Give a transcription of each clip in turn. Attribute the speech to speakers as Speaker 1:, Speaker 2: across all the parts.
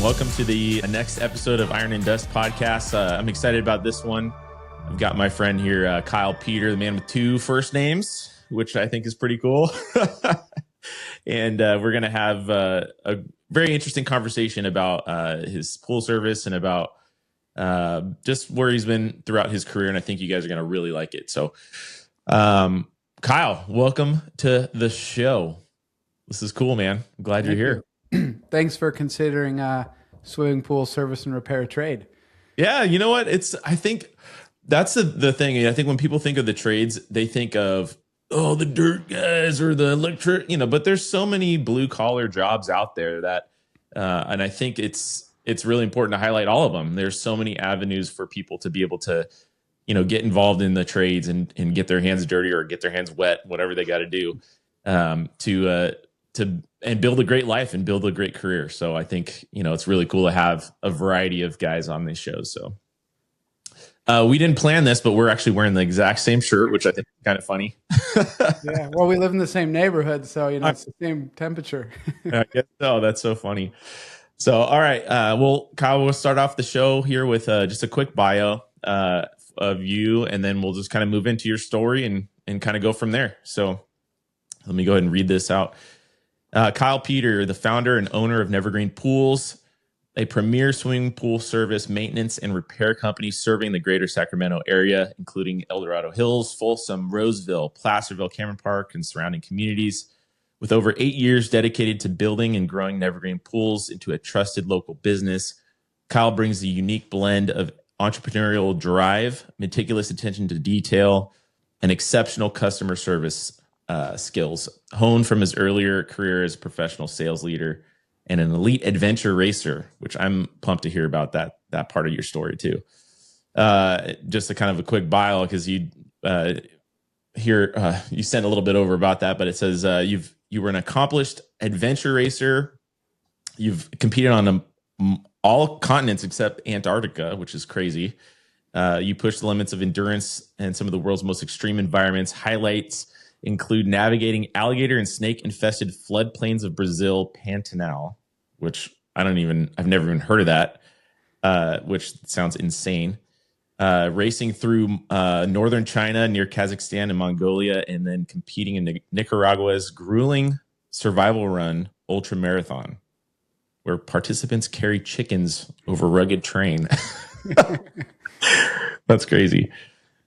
Speaker 1: welcome to the next episode of Iron and Dust podcast. I'm excited about this one. I've got my friend here, Kyle Peter, the man with two first names, which I think is pretty cool. And we're going to have a very interesting conversation about his pool service and about just where he's been throughout his career. And I think you guys are going to really like it. So, Kyle, welcome to the show. This is cool, man. I'm glad you're here.
Speaker 2: Thanks for considering swimming pool service and repair trade.
Speaker 1: Yeah, you know what? I think that's the thing. I think when people think of the trades, they think of, oh, the dirt guys or the electric, but there's so many blue collar jobs out there that, and I think it's really important to highlight all of them. There's so many avenues for people to be able to, get involved in the trades and get their hands dirty or get their hands wet, whatever they got to do, to build a great life and build a great career. So I think, it's really cool to have a variety of guys on these shows. So we didn't plan this, but we're actually wearing the exact same shirt, which I think is kind of funny.
Speaker 2: Yeah. Well, we live in the same neighborhood, so, it's the same temperature.
Speaker 1: I guess so. That's so funny. So, all right. Well, Kyle, we'll start off the show here with just a quick bio of you, and then we'll just kind of move into your story and kind of go from there. So let me go ahead and read this out. Kyle Peter, the founder and owner of Nevergreen Pools, a premier swimming pool service, maintenance, and repair company serving the greater Sacramento area, including El Dorado Hills, Folsom, Roseville, Placerville, Cameron Park, and surrounding communities. With over 8 years dedicated to building and growing Nevergreen Pools into a trusted local business, Kyle brings a unique blend of entrepreneurial drive, meticulous attention to detail, and exceptional customer service skills honed from his earlier career as a professional sales leader and an elite adventure racer, which I'm pumped to hear about that part of your story too. Just a kind of a quick bio, because you sent a little bit over about that, but it says you were an accomplished adventure racer. You've competed on all continents except Antarctica, which is crazy. You pushed the limits of endurance and some of the world's most extreme environments. Highlights include navigating alligator and snake-infested floodplains of Brazil, Pantanal, which I've never even heard of that, which sounds insane. Racing through northern China near Kazakhstan and Mongolia, and then competing in Nicaragua's grueling survival run ultra marathon, where participants carry chickens over rugged terrain. That's crazy.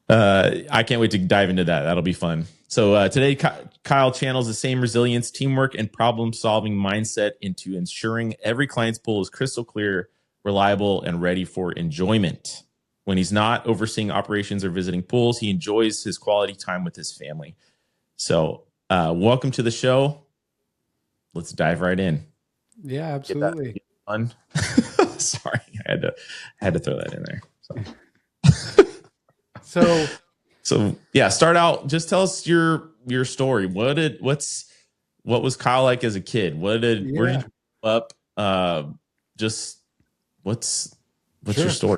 Speaker 1: I can't wait to dive into that. That'll be fun. So today, Kyle channels the same resilience, teamwork, and problem-solving mindset into ensuring every client's pool is crystal clear, reliable, and ready for enjoyment. When he's not overseeing operations or visiting pools, he enjoys his quality time with his family. So welcome to the show. Let's dive right in.
Speaker 2: Yeah, absolutely.
Speaker 1: Fun. Sorry, I had to throw that in there. So yeah, start out. Just tell us your story. What was Kyle like as a kid? Where did you grow up? Just what's your story?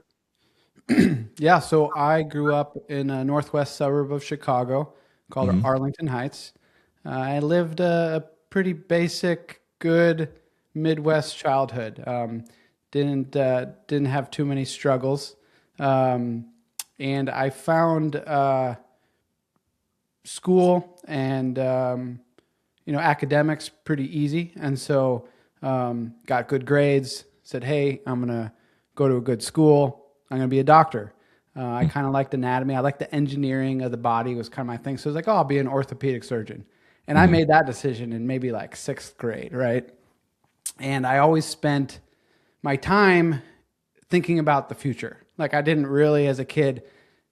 Speaker 2: Yeah, so I grew up in a northwest suburb of Chicago called Arlington Heights. I lived a pretty basic, good Midwest childhood. Didn't have too many struggles. And I found school and academics pretty easy, and so got good grades. Said, "Hey, I'm gonna go to a good school. I'm gonna be a doctor." I kind of liked anatomy. I liked the engineering of the body was kind of my thing. So I was like, "Oh, I'll be an orthopedic surgeon." And I made that decision in maybe like 6th grade, right? And I always spent my time thinking about the future. Like I didn't really, as a kid,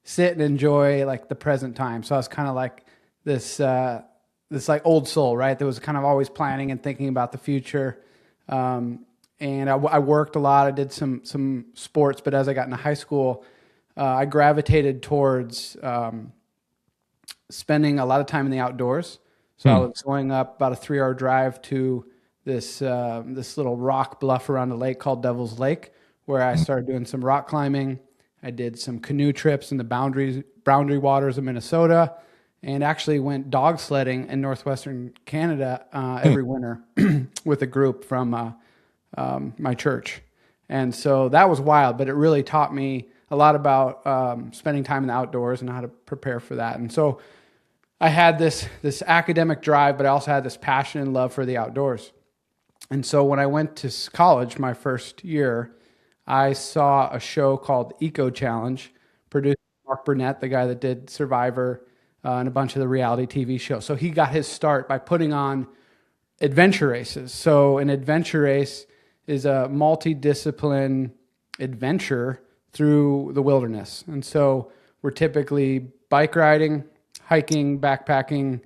Speaker 2: sit and enjoy like the present time. So I was kind of like this like old soul, right? That was kind of always planning and thinking about the future. And I worked a lot. I did some sports, but as I got into high school, I gravitated towards spending a lot of time in the outdoors. So I was going up about a 3-hour drive to this little rock bluff around a lake called Devil's Lake, where I started doing some rock climbing. I did some canoe trips in the boundary waters of Minnesota, and actually went dog sledding in northwestern Canada every winter with a group from my church. And so that was wild, but it really taught me a lot about spending time in the outdoors and how to prepare for that. And so I had this academic drive, but I also had this passion and love for the outdoors. And so when I went to college my first year, I saw a show called Eco Challenge, produced by Mark Burnett, the guy that did Survivor and a bunch of the reality TV shows. So he got his start by putting on adventure races. So an adventure race is a multidiscipline adventure through the wilderness. And so we're typically bike riding, hiking, backpacking,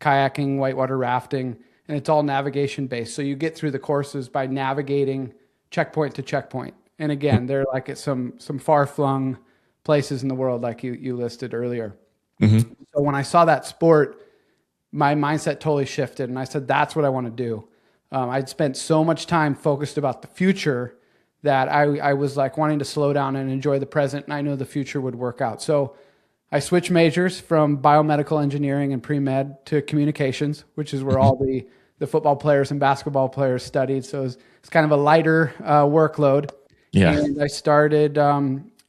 Speaker 2: kayaking, whitewater rafting, and it's all navigation based. So you get through the courses by navigating checkpoint to checkpoint. And again, they're like at some far-flung places in the world like you listed earlier. Mm-hmm. So when I saw that sport, my mindset totally shifted, and I said, that's what I want to do. I'd spent so much time focused about the future that I was like wanting to slow down and enjoy the present, and I knew the future would work out. So I switched majors from biomedical engineering and pre-med to communications, which is where all the football players and basketball players studied. So it's kind of a lighter workload. Yeah. And I started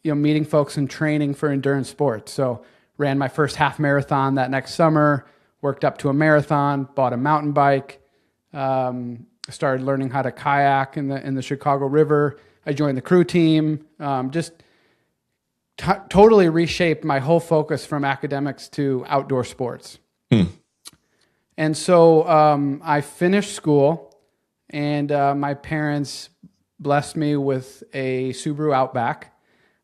Speaker 2: meeting folks and training for endurance sports. So ran my first half marathon that next summer, worked up to a marathon, bought a mountain bike, started learning how to kayak in the Chicago River. I joined the crew team, totally reshaped my whole focus from academics to outdoor sports. And so I finished school, and my parents blessed me with a Subaru Outback.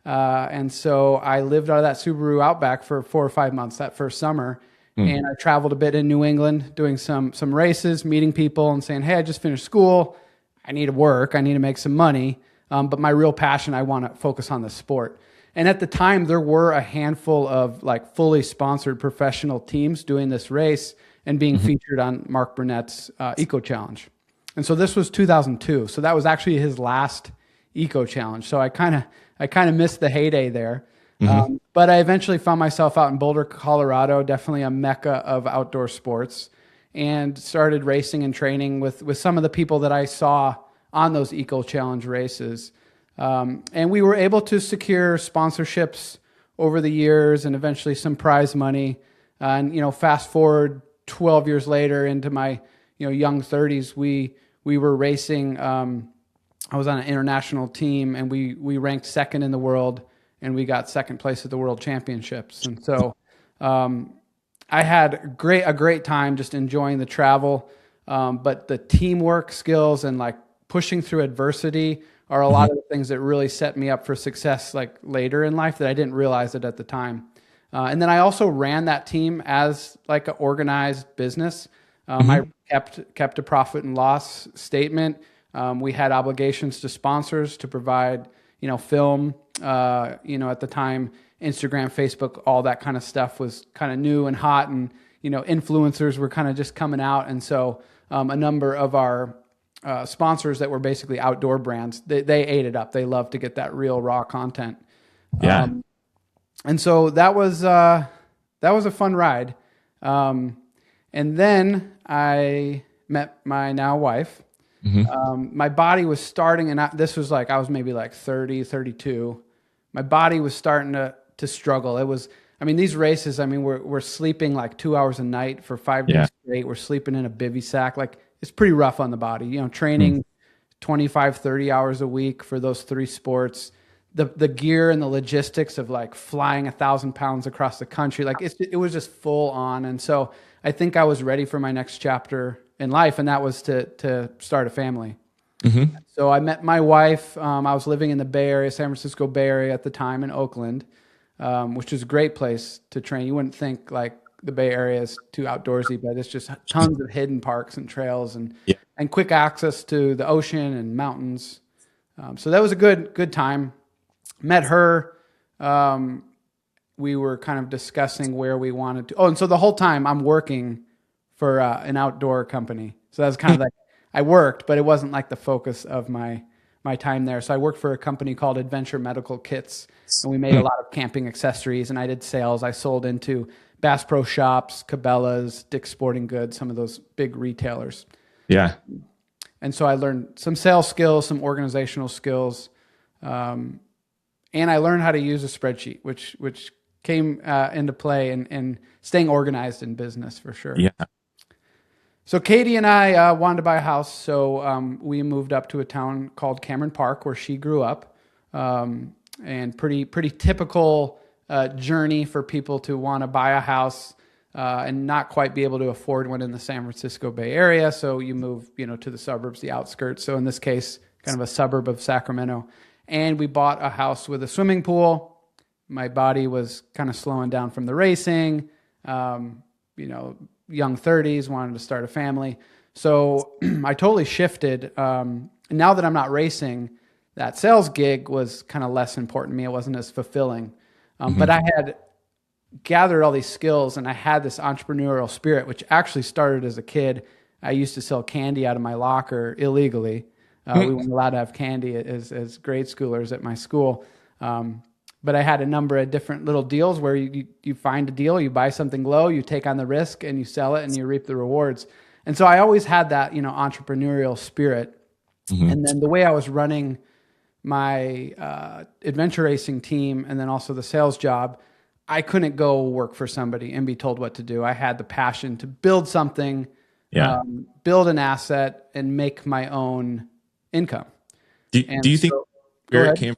Speaker 2: And so I lived out of that Subaru Outback for 4 or 5 months that first summer. And I traveled a bit in New England doing some races, meeting people and saying, hey, I just finished school. I need to work. I need to make some money. But my real passion, I want to focus on the sport. And at the time, there were a handful of like fully sponsored professional teams doing this race and being featured on Mark Burnett's Eco Challenge. And so this was 2002. So that was actually his last Eco Challenge. So I kind of missed the heyday there. But I eventually found myself out in Boulder, Colorado, definitely a mecca of outdoor sports, and started racing and training with some of the people that I saw on those Eco Challenge races. And we were able to secure sponsorships over the years and eventually some prize money. And, fast forward 12 years later into my, young 30s, we were racing. I was on an international team, and we ranked second in the world, and we got second place at the World Championships. And so I had a great time just enjoying the travel. But the teamwork skills and like pushing through adversity are a lot of the things that really set me up for success like later in life that I didn't realize it at the time. And then I also ran that team as like an organized business. I kept a profit and loss statement. We had obligations to sponsors to provide, film. At the time, Instagram, Facebook, all that kind of stuff was kind of new and hot, and influencers were kind of just coming out. And so a number of our sponsors that were basically outdoor brands, they ate it up. They loved to get that real raw content. Yeah. And so that was a fun ride. And then I met my now wife. My body was starting, and this was like, I was maybe like 30, 32. My body was starting to struggle. It was, these races, we're sleeping like 2 hours a night for 5 days straight. We're sleeping in a bivy sack. Like, it's pretty rough on the body, training 25, 30 hours a week for those 3 sports. The gear and the logistics of like flying 1,000 pounds across the country, like it was just full on. And so I think I was ready for my next chapter in life, and that was to start a family. So I met my wife. I was living in the Bay Area, San Francisco Bay Area at the time, in Oakland, which is a great place to train. You wouldn't think like the Bay Area is too outdoorsy, but it's just tons of hidden parks and trails and quick access to the ocean and mountains. So that was a good time. Met her. We were kind of discussing where we wanted to. Oh, and so the whole time I'm working for an outdoor company. So that's kind of like, I worked, but it wasn't like the focus of my time there. So I worked for a company called Adventure Medical Kits, and we made a lot of camping accessories, and I did sales. I sold into Bass Pro Shops, Cabela's, Dick's Sporting Goods, some of those big retailers. Yeah. And so I learned some sales skills, some organizational skills. And I learned how to use a spreadsheet, which came into play in staying organized in business for sure.
Speaker 1: Yeah.
Speaker 2: So Katie and I wanted to buy a house, so we moved up to a town called Cameron Park, where she grew up, and pretty typical journey for people to want to buy a house and not quite be able to afford one in the San Francisco Bay Area. So you move, to the suburbs, the outskirts. So in this case, kind of a suburb of Sacramento. And we bought a house with a swimming pool. My body was kind of slowing down from the racing, young 30s, wanted to start a family. So I totally shifted. And now that I'm not racing, that sales gig was kind of less important to me. It wasn't as fulfilling. But I had gathered all these skills, and I had this entrepreneurial spirit, which actually started as a kid. I used to sell candy out of my locker illegally. We weren't allowed to have candy as grade schoolers at my school. But I had a number of different little deals where you find a deal, you buy something low, you take on the risk, and you sell it, and you reap the rewards. And so I always had that, entrepreneurial spirit. And then the way I was running my adventure racing team and then also the sales job, I couldn't go work for somebody and be told what to do. I had the passion to build something, build an asset, and make my own income.
Speaker 1: Do you think where it came,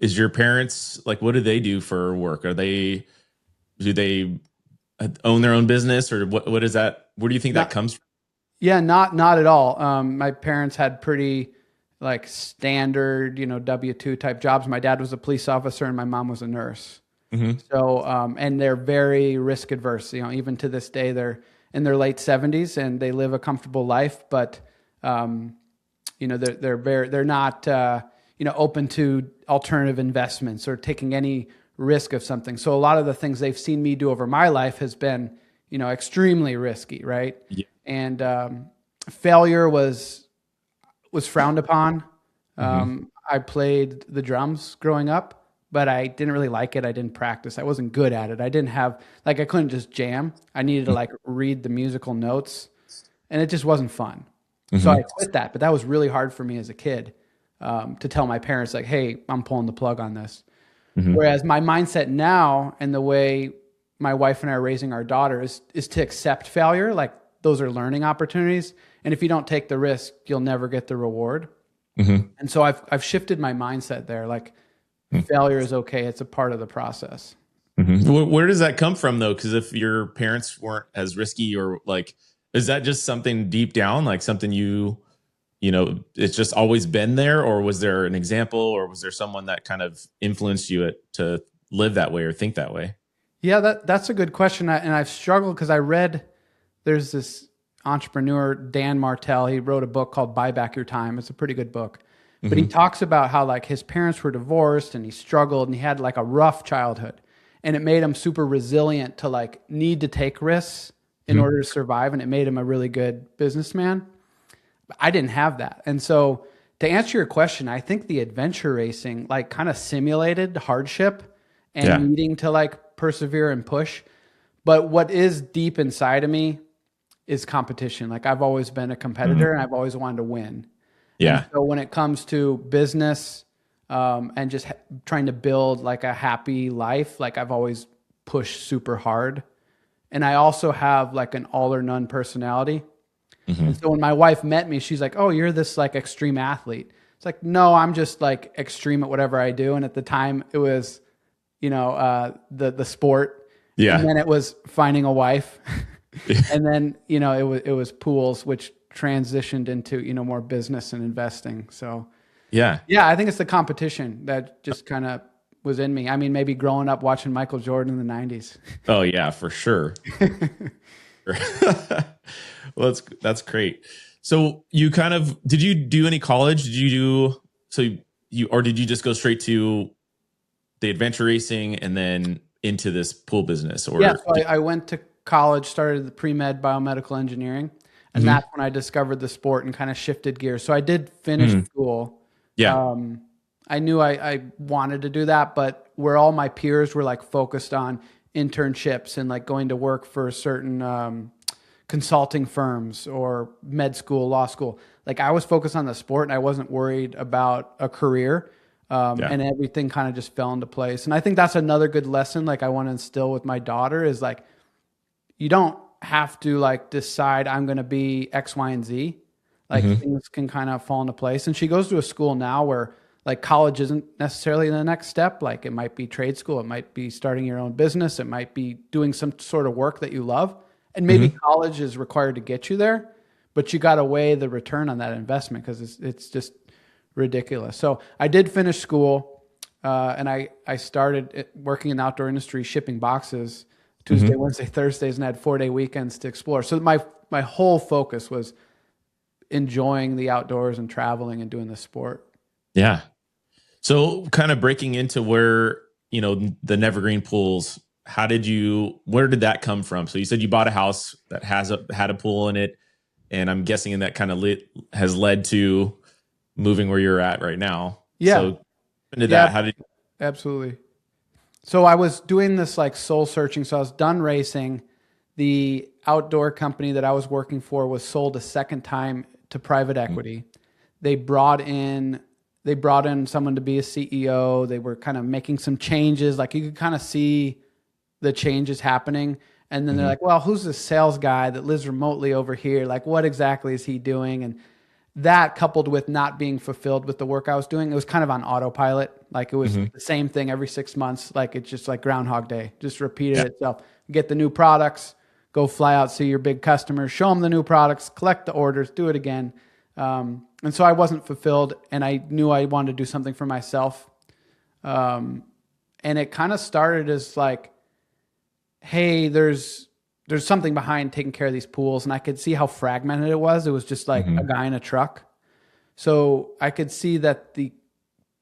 Speaker 1: is your parents, what do they do for work? Do they own their own business, or what is that? Where do you think that comes from?
Speaker 2: Yeah, not at all. My parents had pretty standard, W-2 type jobs. My dad was a police officer and my mom was a nurse. So, and they're very risk adverse. Even to this day, they're in their late 70s and they live a comfortable life, but they're not open to alternative investments or taking any risk of something. So a lot of the things they've seen me do over my life has been extremely risky, right? Yeah. And failure was frowned upon. I played the drums growing up, but I didn't really like it. I didn't practice. I wasn't good at it. I didn't have I couldn't just jam. I needed to read the musical notes, and it just wasn't fun. So I quit that. But that was really hard for me as a kid to tell my parents hey, I'm pulling the plug on this. Whereas my mindset now and the way my wife and I are raising our daughter is to accept failure. Those are learning opportunities. And if you don't take the risk, you'll never get the reward. And so I've shifted my mindset there. Failure is okay. It's a part of the process.
Speaker 1: Where does that come from though? Because if your parents weren't as risky, or is that just something deep down, something it's just always been there? Or was there an example, or was there someone that kind of influenced you to live that way or think that way?
Speaker 2: Yeah, that's a good question. And I've struggled because I read, there's this entrepreneur, Dan Martell. He wrote a book called Buy Back Your Time. It's a pretty good book. But he talks about how his parents were divorced and he struggled and he had a rough childhood. And it made him super resilient to need to take risks in order to survive. And it made him a really good businessman. But I didn't have that. And so to answer your question, I think the adventure racing kind of simulated hardship and needing to persevere and push. But what is deep inside of me is competition. I've always been a competitor and I've always wanted to win. Yeah. And so when it comes to business and just trying to build a happy life, I've always pushed super hard. And I also have an all or none personality. And so when my wife met me, she's like, "Oh, you're this extreme athlete." It's no, I'm just extreme at whatever I do. And at the time it was, the sport. Yeah. And then it was finding a wife. And then, it was pools, which transitioned into, more business and investing. So yeah, I think it's the competition that just kind of was in me. I mean, maybe growing up watching Michael Jordan in the 90s.
Speaker 1: Oh yeah, for sure. Well, that's great. So you did you do any college? Did you just go straight to the adventure racing and then into this pool business? Or
Speaker 2: yeah, so I went to college, started the pre-med biomedical engineering, and that's when I discovered the sport and kind of shifted gears. So I did finish school. Yeah. I knew I wanted to do that, but where all my peers were focused on internships and going to work for certain consulting firms or med school, law school, like I was focused on the sport and I wasn't worried about a career. And everything kind of just fell into place. And I think that's another good lesson. Like I want to instill with my daughter is like, you don't have to like decide I'm going to be X, Y, and Z. Like things can kind of fall into place. And she goes to a school now where like college isn't necessarily the next step. Like it might be trade school. It might be starting your own business. It might be doing some sort of work that you love. And maybe college is required to get you there, but you got to weigh the return on that investment because it's just ridiculous. So I did finish school and I started working in the outdoor industry, shipping boxes Tuesday, Wednesday, Thursdays, and I had 4-day weekends to explore. So my whole focus was enjoying the outdoors and traveling and doing the sport.
Speaker 1: Yeah. So kind of breaking into where, you know, the Nevergreen Pools, where did that come from? So you said you bought a house that had a pool in it. And I'm guessing that kind of has led to moving where you're at right now.
Speaker 2: Yeah.
Speaker 1: So into that,
Speaker 2: absolutely. So I was doing this like soul searching. So I was done racing. The outdoor company that I was working for was sold a second time to private equity. They brought in someone to be a CEO. They were kind of making some changes. Like you could kind of see the changes happening. And then they're like, well, who's the sales guy that lives remotely over here? Like, what exactly is he doing? And that coupled with not being fulfilled with the work I was doing, it was kind of on autopilot. Like it was the same thing every 6 months. Like it's just like Groundhog Day, just repeated itself. Get the new products, go fly out, see your big customers, show them the new products, collect the orders, do it again. And so I wasn't fulfilled and I knew I wanted to do something for myself. And it kind of started as like, hey, there's something behind taking care of these pools. And I could see how fragmented it was. It was just like a guy in a truck. So I could see that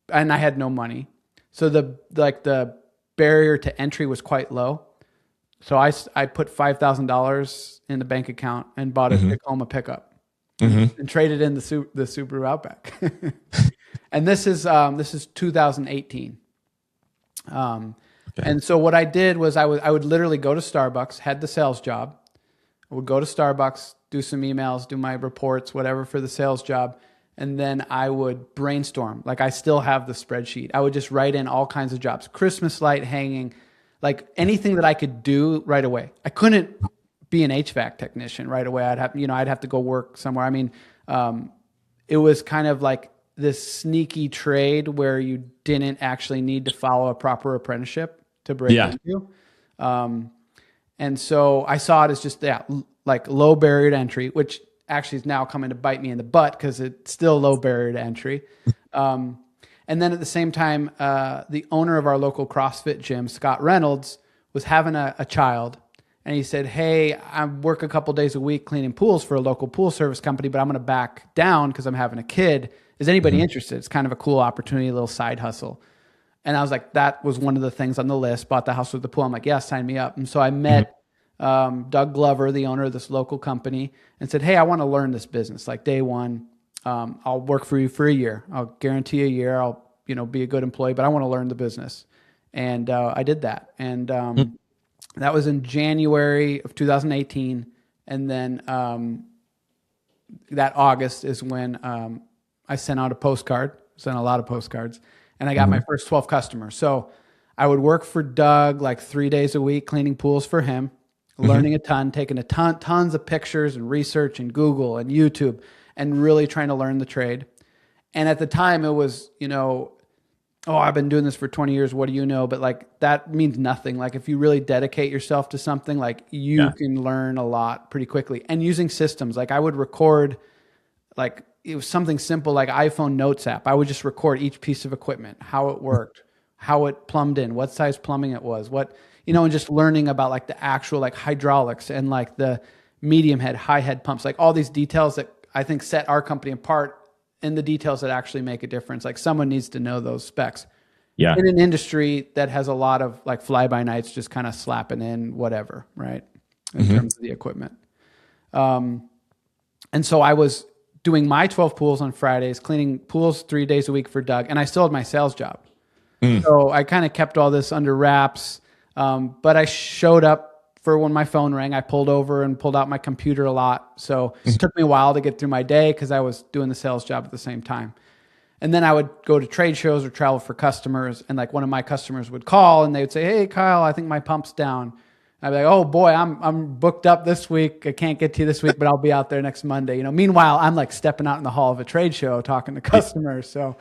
Speaker 2: and I had no money. So the barrier to entry was quite low. So I put $5,000 in the bank account and bought a Tacoma pickup and traded in the Subaru Outback. And this is 2018. And so what I did was I would literally go to Starbucks, had the sales job. I would go to Starbucks, do some emails, do my reports, whatever for the sales job. And then I would brainstorm. Like I still have the spreadsheet. I would just write in all kinds of jobs, Christmas light hanging, like anything that I could do right away. I couldn't be an HVAC technician right away. I'd have to go work somewhere. I mean, it was kind of like this sneaky trade where you didn't actually need to follow a proper apprenticeship to break into. And so I saw it as just like low barrier to entry, which actually is now coming to bite me in the butt because it's still low barrier to entry. And then at the same time, the owner of our local CrossFit gym, Scott Reynolds, was having a child. And he said, hey, I work a couple days a week cleaning pools for a local pool service company, but I'm going to back down because I'm having a kid. Is anybody interested? It's kind of a cool opportunity, a little side hustle. And I was like, that was one of the things on the list. Bought the house with the pool. I'm like, yeah, sign me up. And so I met Doug Glover, the owner of this local company, and said, hey, I want to learn this business. Like day one, I'll work for you for a year. I'll guarantee a year. I'll be a good employee, but I want to learn the business. And I did that. And that was in January of 2018. And then that August is when I sent out sent a lot of postcards, and I got my first 12 customers. So I would work for Doug like 3 days a week, cleaning pools for him, learning a ton, taking tons of pictures and research and Google and YouTube and really trying to learn the trade. And at the time it was, I've been doing this for 20 years. What do you know? But like, that means nothing. Like if you really dedicate yourself to something, like you can learn a lot pretty quickly. And using systems, like I would record, like it was something simple like iPhone Notes app. I would just record each piece of equipment, how it worked, how it plumbed in, what size plumbing it was, and just learning about like the actual like hydraulics and like the medium head, high head pumps, like all these details that I think set our company apart and the details that actually make a difference. Like someone needs to know those specs. Yeah. In an industry that has a lot of like fly by nights, just kind of slapping in whatever, right? In terms of the equipment. And so I was doing my 12 pools on Fridays, cleaning pools 3 days a week for Doug. And I still had my sales job. So I kind of kept all this under wraps. But I showed up for when my phone rang, I pulled over and pulled out my computer a lot. So it took me a while to get through my day because I was doing the sales job at the same time. And then I would go to trade shows or travel for customers. And like one of my customers would call and they would say, "Hey, Kyle, I think my pump's down." I'd be like, "Oh boy, I'm booked up this week. I can't get to you this week, but I'll be out there next Monday." Meanwhile, I'm like stepping out in the hall of a trade show talking to customers. So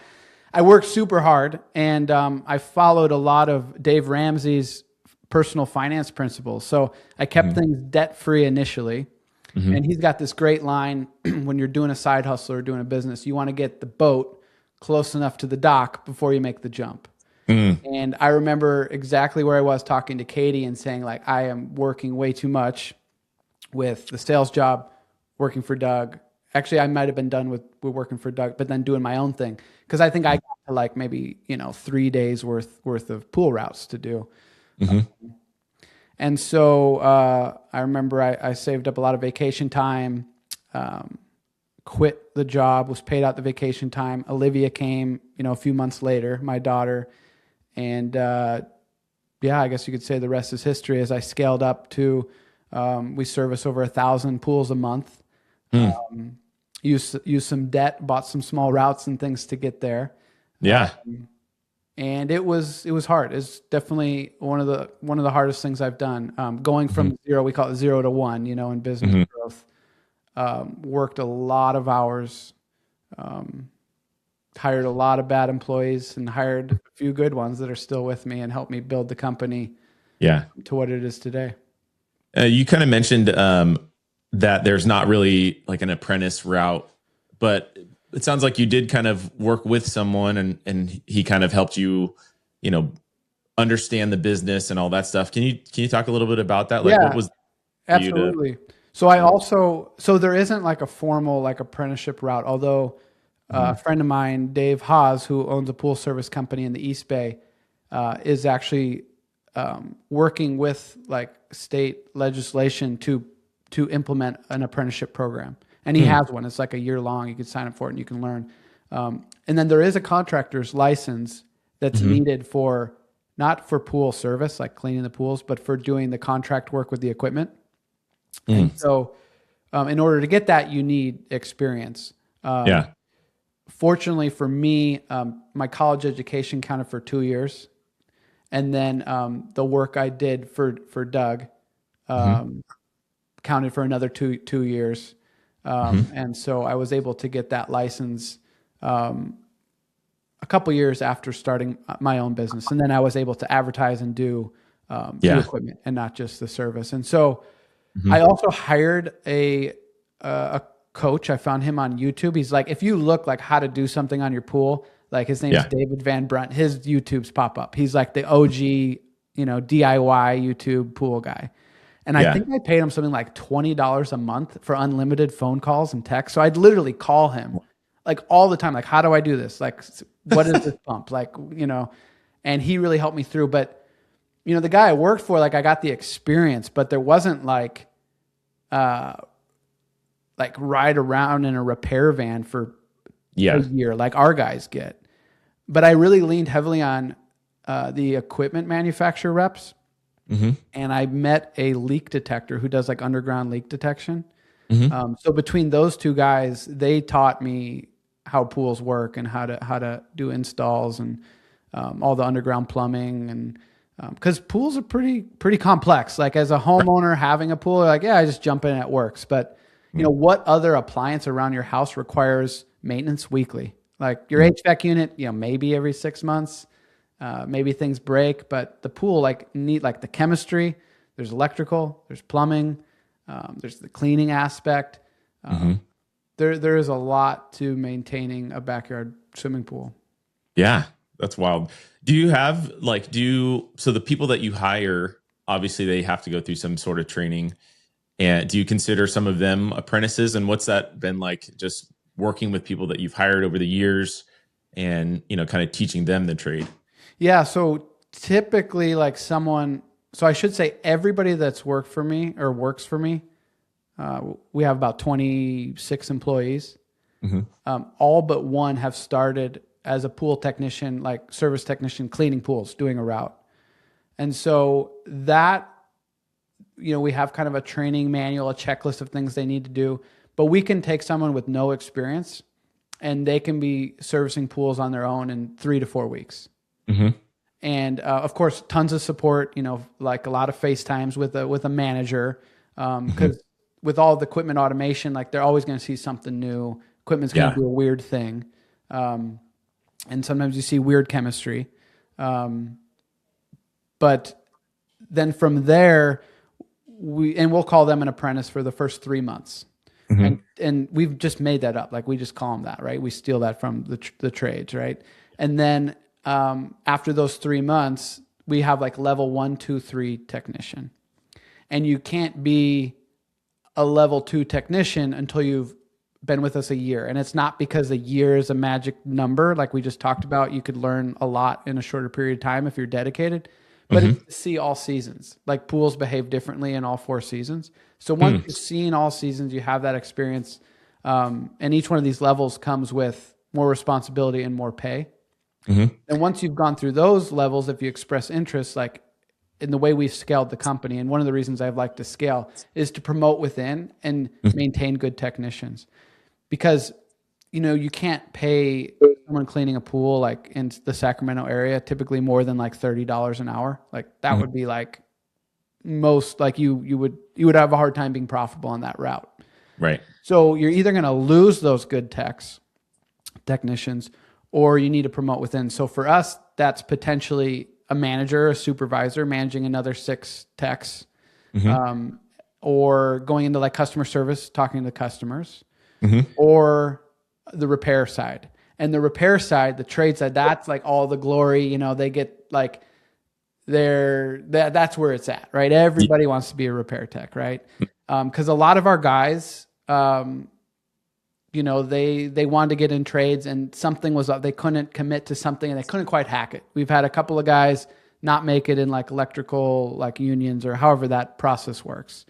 Speaker 2: I worked super hard, and I followed a lot of Dave Ramsey's personal finance principles. So I kept things debt free initially. And he's got this great line: when you're doing a side hustle or doing a business, you want to get the boat close enough to the dock before you make the jump. And I remember exactly where I was talking to Katie and saying, like, I am working way too much with the sales job, working for Doug. Actually, I might have been done with working for Doug, but then doing my own thing. Because I think I got to like maybe, 3 days worth of pool routes to do. And so I remember I saved up a lot of vacation time, quit the job, was paid out the vacation time. Olivia came, a few months later, my daughter. And I guess you could say the rest is history. As I scaled up to, we service over 1,000 pools a month. Used some debt, bought some small routes and things to get there.
Speaker 1: Yeah.
Speaker 2: And it was hard. It's definitely one of the hardest things I've done. Going from zero, we call it 0 to 1, in business growth. Worked a lot of hours, hired a lot of bad employees, and hired a few good ones that are still with me and helped me build the company to what it is today.
Speaker 1: You kind of mentioned that there's not really like an apprentice route, but it sounds like you did kind of work with someone and he kind of helped you, understand the business and all that stuff. Can you talk a little bit about that? Like what was
Speaker 2: absolutely. So there isn't like a formal like apprenticeship route, although a friend of mine, Dave Haas, who owns a pool service company in the East Bay, is actually working with like state legislation to implement an apprenticeship program. And he has one. It's like a year long. You can sign up for it and you can learn. And then there is a contractor's license that's needed for, not for pool service, like cleaning the pools, but for doing the contract work with the equipment. And so in order to get that, you need experience. Fortunately for me, my college education counted for 2 years. And then the work I did for Doug counted for another two years. And so I was able to get that license a couple years after starting my own business. And then I was able to advertise and do the equipment and not just the service. And so I also hired a coach. I found him on YouTube. He's like, if you look like how to do something on your pool, like his name is David Van Brunt, his YouTubes pop up. He's like the OG, DIY YouTube pool guy. And I think I paid him something like $20 a month for unlimited phone calls and texts. So I'd literally call him like all the time. Like, how do I do this? Like, what is this pump? Like, and he really helped me through. But, the guy I worked for, like I got the experience, but there wasn't like ride around in a repair van for a year like our guys get. But I really leaned heavily on the equipment manufacturer reps. And I met a leak detector who does like underground leak detection. So between those two guys, they taught me how pools work and how to do installs and all the underground plumbing. And because pools are pretty complex. Like as a homeowner having a pool, like, I just jump in and it works. But what other appliance around your house requires maintenance weekly? Like your HVAC unit, maybe every 6 months. Maybe things break, but the pool need the chemistry. There's electrical, there's plumbing, there's the cleaning aspect. There is a lot to maintaining a backyard swimming pool.
Speaker 1: Yeah, that's wild. Do you have so the people that you hire, obviously they have to go through some sort of training, and do you consider some of them apprentices? And what's that been like, just working with people that you've hired over the years and kind of teaching them the trade?
Speaker 2: Yeah, so typically so I should say everybody that's worked for me or works for me, we have about 26 employees. All but one have started as a pool technician, like service technician, cleaning pools, doing a route. And so that we have kind of a training manual, a checklist of things they need to do, but we can take someone with no experience and they can be servicing pools on their own in 3 to 4 weeks.
Speaker 1: Mm-hmm.
Speaker 2: And of course, tons of support, like a lot of FaceTimes with a manager, because with all the equipment automation, like they're always going to see something new. Equipment's going to do a weird thing. And sometimes you see weird chemistry. But then from there, we'll call them an apprentice for the first 3 months. Mm-hmm. And we've just made that up. Like we just call them that, right? We steal that from the trades, right? And then after those 3 months, we have like level 1, 2, 3 technician. And you can't be a level 2 technician until you've been with us a year. And it's not because a year is a magic number. Like we just talked about, you could learn a lot in a shorter period of time if you're dedicated. But it's to see all seasons. Like pools behave differently in all 4 seasons. So once you've seen all seasons, you have that experience. And each one of these levels comes with more responsibility and more pay. And once you've gone through those levels, if you express interest, like in the way we've scaled the company, and one of the reasons I've liked to scale is to promote within and maintain good technicians. Because, you can't pay someone cleaning a pool like in the Sacramento area typically more than like $30 an hour. Like that would be like most, like you would have a hard time being profitable on that route.
Speaker 1: Right.
Speaker 2: So you're either going to lose those good technicians, or you need to promote within. So for us, that's potentially a manager, a supervisor managing another 6 techs, or going into like customer service, talking to customers, or the repair side. And the repair side, the trade side, that's like all the glory. They get like that's where it's at, right? Everybody wants to be a repair tech, right? Because a lot of our guys, they wanted to get in trades and something was up. They couldn't commit to something and they couldn't quite hack it. We've had a couple of guys not make it in like electrical, like unions or however that process works.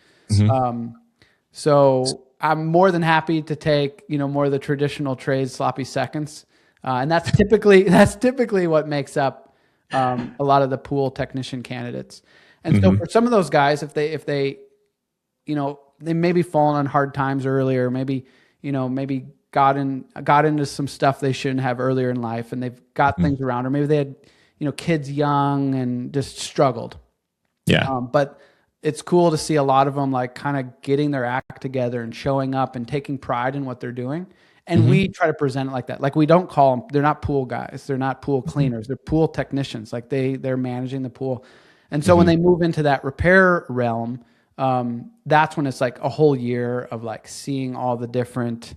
Speaker 2: So I'm more than happy to take, more of the traditional trades, sloppy seconds. And that's typically what makes up a lot of the pool technician candidates. And so for some of those guys, if they they maybe fallen on hard times earlier, maybe got into some stuff they shouldn't have earlier in life and they've got things around, or maybe they had, kids young and just struggled.
Speaker 1: Yeah.
Speaker 2: But it's cool to see a lot of them like kind of getting their act together and showing up and taking pride in what they're doing. And we try to present it like that. Like we don't call them, they're not pool guys. They're not pool cleaners. They're pool technicians. Like they're managing the pool. And so when they move into that repair realm, that's when it's like a whole year of like seeing all the different,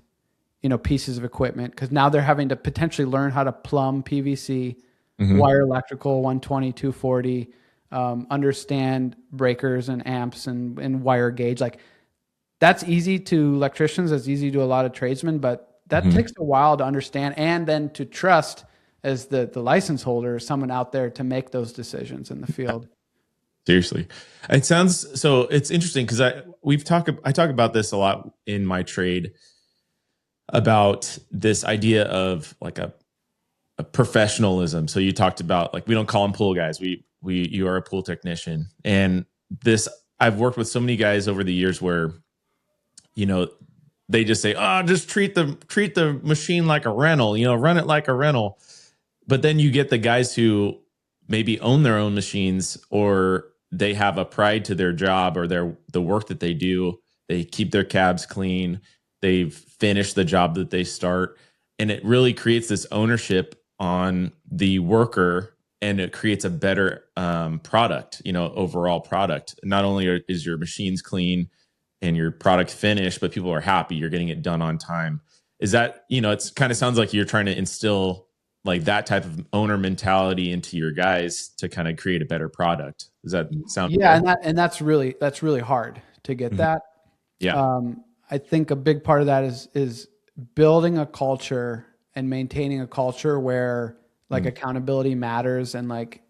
Speaker 2: pieces of equipment. Cause now they're having to potentially learn how to plumb PVC, wire electrical, 120, 240, understand breakers and amps and wire gauge. Like that's easy to electricians. That's easy to a lot of tradesmen, but that takes a while to understand and then to trust as the license holder, someone out there to make those decisions in the field.
Speaker 1: Seriously. It sounds so it's interesting because I talk about this a lot in my trade about this idea of like a professionalism. So you talked about like, we don't call them pool guys. You are a pool technician. And this, I've worked with so many guys over the years where, they just say, just treat the machine like a rental, run it like a rental. But then you get the guys who maybe own their own machines, or they have a pride to their job or the work that they do. They keep their cabs clean. They've finished the job that they start. And it really creates this ownership on the worker, and it creates a better product, overall product. Not only is your machines clean and your product finished, but people are happy you're getting it done on time. Is that, it's kind of sounds like you're trying to instill like that type of owner mentality into your guys to kind of create a better product. Does that sound
Speaker 2: Yeah.
Speaker 1: fair?
Speaker 2: And that's really hard to get that.
Speaker 1: Yeah.
Speaker 2: I think a big part of that is building a culture and maintaining a culture where like accountability matters and like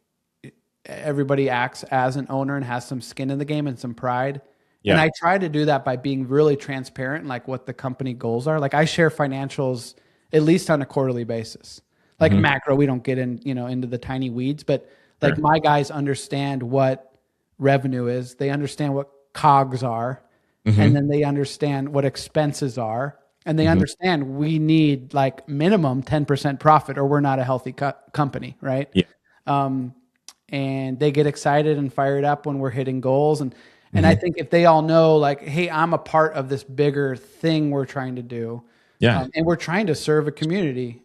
Speaker 2: everybody acts as an owner and has some skin in the game and some pride. Yeah. And I try to do that by being really transparent and like what the company goals are. Like I share financials at least on a quarterly basis. Like macro, we don't get in, into the tiny weeds, but like my guys understand what revenue is. They understand what COGS are, and then they understand what expenses are, and they understand we need like minimum 10% profit or we're not a healthy company, right?
Speaker 1: Yeah.
Speaker 2: And they get excited and fired up when we're hitting goals. And I think if they all know like, hey, I'm a part of this bigger thing we're trying to do,
Speaker 1: Yeah.
Speaker 2: and we're trying to serve a community,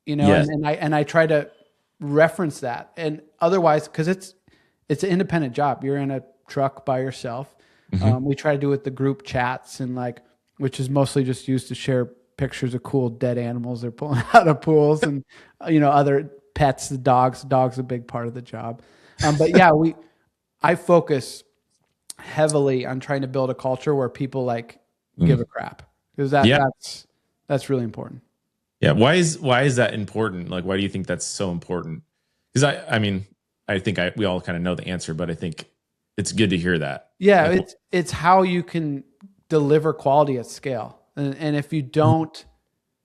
Speaker 1: Yes.
Speaker 2: and I try to reference that. And otherwise, because it's an independent job, you're in a truck by yourself. We try to do it the group chats and like, which is mostly just used to share pictures of cool dead animals they're pulling out of pools and other pets, the dogs. Dogs a big part of the job. But yeah, I focus heavily on trying to build a culture where people like give a crap, because that's really important.
Speaker 1: Yeah. Why is that important? Like, why do you think that's so important? Because I mean, I think we all kind of know the answer, but I think it's good to hear that.
Speaker 2: Yeah,
Speaker 1: Like,
Speaker 2: it's how you can deliver quality at scale. And if you don't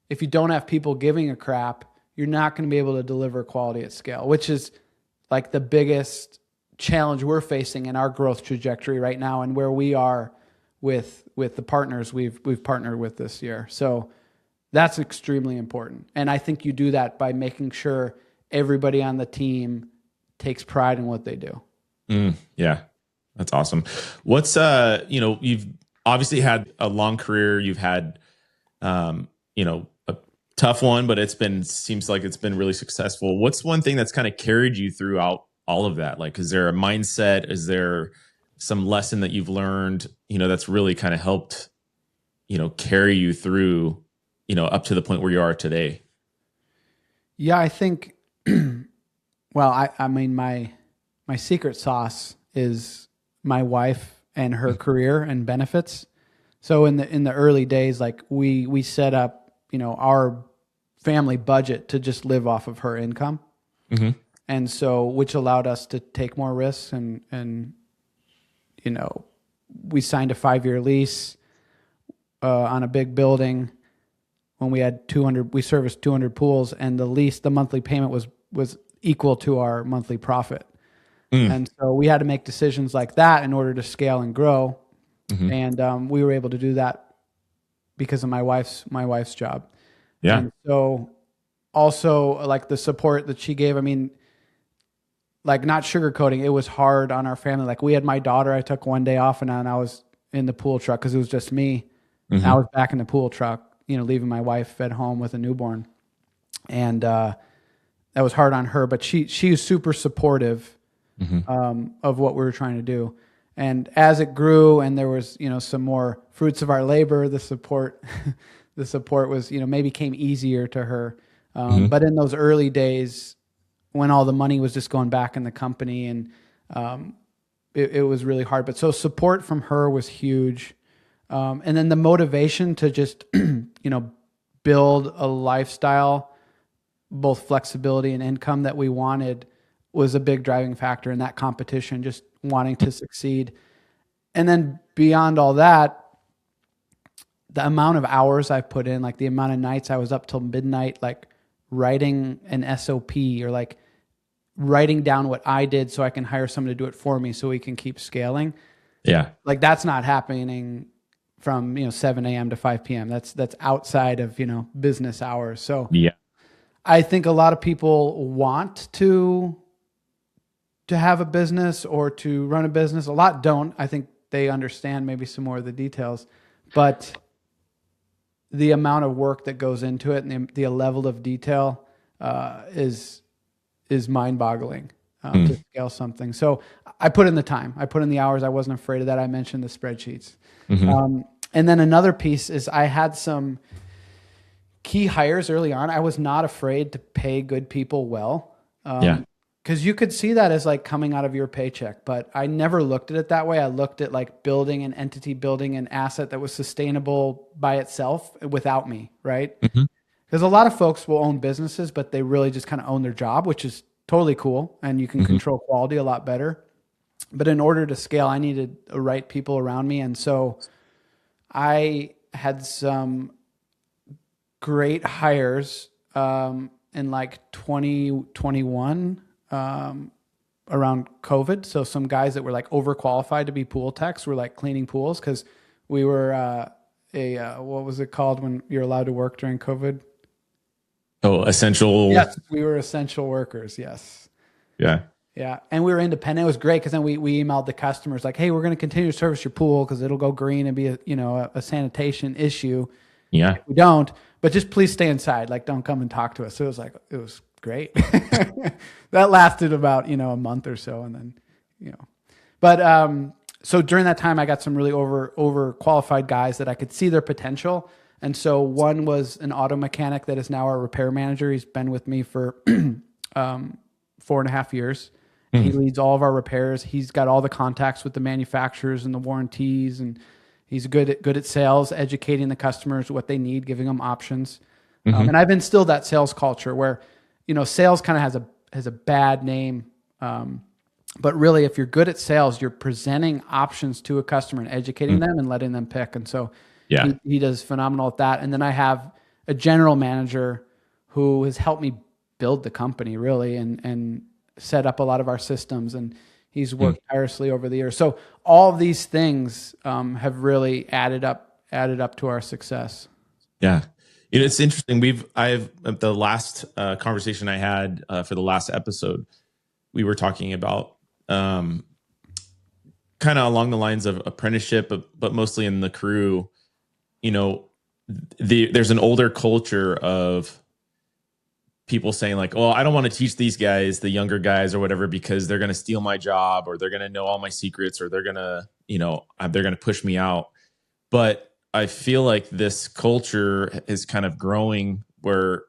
Speaker 2: have people giving a crap, you're not going to be able to deliver quality at scale, which is like the biggest challenge we're facing in our growth trajectory right now and where we are with the partners we've partnered with this year. So that's extremely important. And I think you do that by making sure everybody on the team takes pride in what they do.
Speaker 1: Yeah. That's awesome. What's you've obviously had a long career. You've had a tough one, but seems like it's been really successful. What's one thing that's kind of carried you throughout all of that? Like, is there a mindset? Is there some lesson that you've learned, that's really kind of helped, carry you through, up to the point where you are today?
Speaker 2: Yeah, I think, well, I mean, my secret sauce is my wife and her career and benefits. So in the early days, like we set up, our family budget to just live off of her income. And so, which allowed us to take more risks and we signed a 5-year lease on a big building when we had 200, we serviced 200 pools, and the monthly payment was equal to our monthly profit. And so we had to make decisions like that in order to scale and grow. And we were able to do that because of my wife's job.
Speaker 1: Yeah.
Speaker 2: And so also like the support that she gave, I mean, like not sugarcoating, it was hard on our family. Like we had my daughter, I took one day off and I was in the pool truck because it was just me. I was back in the pool truck, leaving my wife at home with a newborn. And that was hard on her, but she was super supportive of what we were trying to do. And as it grew and there was, some more fruits of our labor, the support was, maybe came easier to her. But in those early days when all the money was just going back in the company and it was really hard. But so support from her was huge. And then the motivation to just, build a lifestyle, both flexibility and income that we wanted was a big driving factor in that competition, just wanting to succeed. And then beyond all that, the amount of hours I've put in, like the amount of nights I was up till midnight, like writing an SOP or like writing down what I did so I can hire someone to do it for me so we can keep scaling.
Speaker 1: Yeah.
Speaker 2: Like that's not happening from, 7 a.m. to 5 p.m. That's outside of, business hours. So
Speaker 1: Yeah.
Speaker 2: I think a lot of people want to have a business or to run a business. A lot don't. I think they understand maybe some more of the details, but the amount of work that goes into it and the level of detail is mind-boggling to scale something. So I put in the time. I put in the hours. I wasn't afraid of that. I mentioned the spreadsheets. And then another piece is I had some key hires early on. I was not afraid to pay good people well. Because you could see that as like coming out of your paycheck, but I never looked at it that way. I looked at like building an entity, building an asset that was sustainable by itself without me, right? Because a lot of folks will own businesses, but they really just kind of own their job, which is totally cool. And you can control quality a lot better. But in order to scale, I needed the right people around me. And so I had some great hires in like 2021. around COVID. So some guys that were like overqualified to be pool techs were like cleaning pools because we were what was it called when you're allowed to work during COVID?
Speaker 1: Oh, essential.
Speaker 2: Yes, we were essential workers. Yes.
Speaker 1: Yeah.
Speaker 2: Yeah. And we were independent. It was great because then we emailed the customers like, hey, we're going to continue to service your pool because it'll go green and be a sanitation issue.
Speaker 1: Yeah.
Speaker 2: If we don't, but just please stay inside. Like, don't come and talk to us. So it was great. That lasted about, a month or so. And then, but, so during that time, I got some really overqualified guys that I could see their potential. And so one was an auto mechanic that is now our repair manager. He's been with me for 4.5 years. Mm-hmm. He leads all of our repairs. He's got all the contacts with the manufacturers and the warranties, and he's good at sales, educating the customers what they need, giving them options. Mm-hmm. And I've instilled that sales culture where, sales kind of has a bad name. But really, if you're good at sales, you're presenting options to a customer and educating them and letting them pick. And so he does phenomenal at that. And then I have a general manager who has helped me build the company really and set up a lot of our systems. And he's worked tirelessly over the years. So all of these things have really added up to our success.
Speaker 1: Yeah. It's interesting. The last conversation I had for the last episode, we were talking about kind of along the lines of apprenticeship, but mostly in the crew, there's an older culture of people saying like, oh, I don't want to teach these guys, the younger guys or whatever, because they're going to steal my job or they're going to know all my secrets or they're going to, they're going to push me out. But I feel like this culture is kind of growing where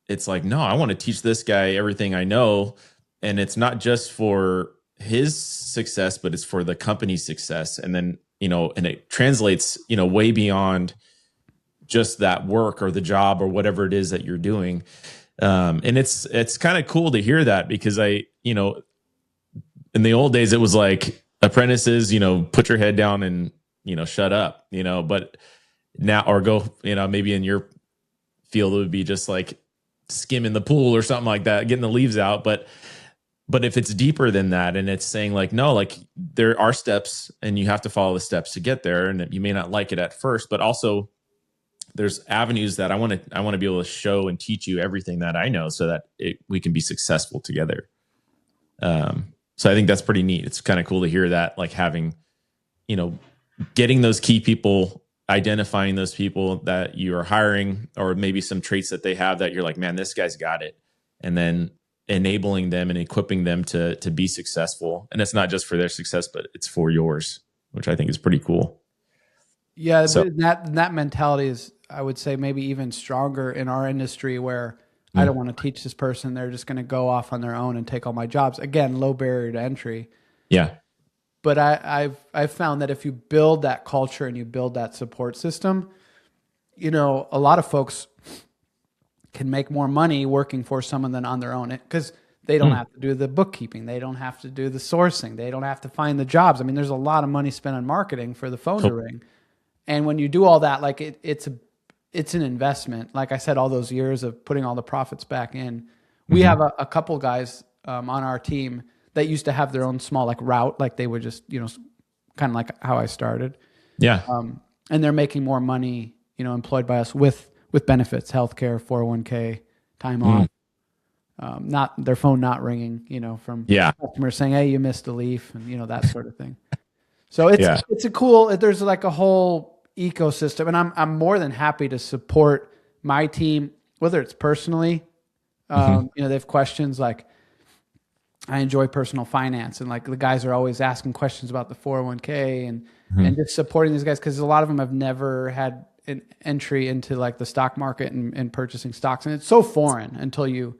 Speaker 1: it's like, no, I want to teach this guy everything I know. And it's not just for his success, but it's for the company's success. And then, and it translates, way beyond just that work or the job or whatever it is that you're doing. And it's kind of cool to hear that because in the old days, it was like apprentices, put your head down and, shut up, but now, or go, maybe in your field, it would be just like skimming the pool or something like that, getting the leaves out. But if it's deeper than that and it's saying like, no, like there are steps and you have to follow the steps to get there. And you may not like it at first, but also there's avenues that I want to be able to show and teach you everything that I know so that we can be successful together. So I think that's pretty neat. It's kind of cool to hear that, like having, getting those key people, identifying those people that you are hiring, or maybe some traits that they have that you're like, man, this guy's got it. And then enabling them and equipping them to be successful. And it's not just for their success, but it's for yours, which I think is pretty cool.
Speaker 2: Yeah. So that mentality is, I would say, maybe even stronger in our industry where I don't want to teach this person. They're just going to go off on their own and take all my jobs. Again, low barrier to entry.
Speaker 1: Yeah.
Speaker 2: But I've found that if you build that culture and you build that support system, a lot of folks can make more money working for someone than on their own because they don't have to do the bookkeeping. They don't have to do the sourcing. They don't have to find the jobs. I mean, there's a lot of money spent on marketing for the phone to ring. And when you do all that, like it's an investment. Like I said, all those years of putting all the profits back in. We have a couple guys on our team that used to have their own small like route, like they would just, kind of like how I started.
Speaker 1: Yeah.
Speaker 2: And they're making more money, employed by us with benefits, healthcare, 401k, time off. Not their phone not ringing, from customers saying, "Hey, you missed a leaf," and that sort of thing. So it's a cool. There's like a whole ecosystem, and I'm more than happy to support my team, whether it's personally. They have questions like, I enjoy personal finance, and like the guys are always asking questions about the 401k and just supporting these guys because a lot of them have never had an entry into like the stock market and purchasing stocks, and it's so foreign until you